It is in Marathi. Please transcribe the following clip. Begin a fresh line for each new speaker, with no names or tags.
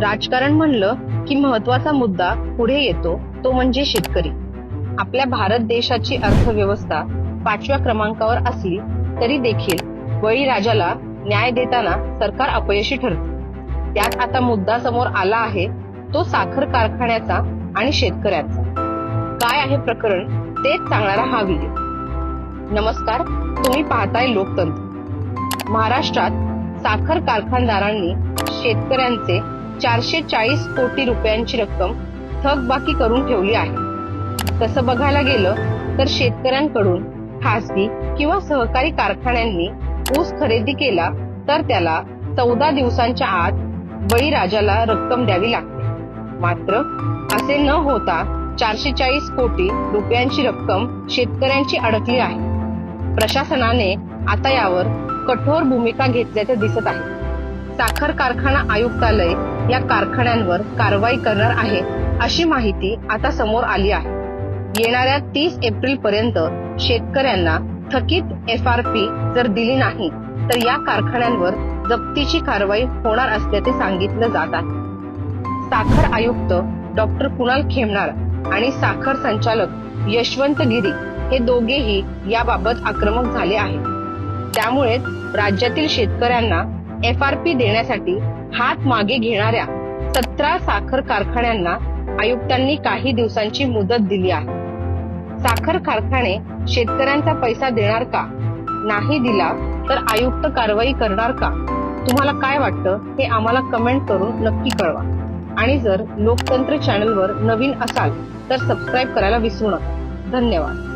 राजकारण म्हणलं की महत्वाचा मुद्दा पुढे येतो तो म्हणजे शेतकरी। आपल्या भारत देशाची अर्थव्यवस्था 5व्या क्रमांकावर असली तरी देखील बळीराजाला न्याय देताना सरकार अपयशी ठरते। त्यात आता मुद्दा समोर आला आहे तो साखर कारखान्याचा आणि शेतकऱ्याचा। काय आहे प्रकरण तेच सांगणारा हा व्हिडिओ। नमस्कार, तुम्ही पाहताय लोकतंत्र। महाराष्ट्रात साखर कारखानदारांनी शेतकऱ्यांचे 440 कोटी रुपयांची रक्कम थकबाकी करून ठेवली आहे। तसं बघायला गेलं तर शेतकऱ्यांकडून खासगी किंवा सहकारी कारखान्यांनी ऊस खरेदी केला तर त्याला 14 दिवसांच्या आत बळीराजाला रक्कम द्यावी लागते। मात्र असे न होता 440 कोटी रुपयांची रक्कम शेतकऱ्यांची अडकली आहे। प्रशासनाने आता यावर कठोर भूमिका घेतल्याचे दिसत आहे। साखर कारखाना आयुक्तालय या कारखान्यांवर कारवाई करणार आहे अशी माहिती आता समोर आली आहे। येणाऱ्या 30 एप्रिल पर्यंत शेतकऱ्यांना थकीत FRP जर दिली नाही तर या कारखान्यांवर जप्तीची कारवाई होणार असल्याचे सांगितलं जात आहे। साखर आयुक्त डॉक्टर कुणाल खेमनार आणि साखर संचालक यशवंत गिरी हे दोघेही याबाबत आक्रमक झाले आहेत। त्यामुळे राज्यातील शेतकऱ्यांना FRP देण्यासाठी हात मागे घेणाऱ्या 17 साखर कारखान्यांना आयुक्तांनी काही दिवसांची मुदत दिली आहे। साखर कारखाने शेतकऱ्यांचा पैसा देणार का? नाही दिला तर आयुक्त कारवाई करणार का? तुम्हाला काय वाटतं हे आम्हाला कमेंट करून नक्की कळवा। आणि जर लोकतंत्र चॅनलवर नवीन असाल तर सबस्क्राईब करायला विसरू नका। धन्यवाद।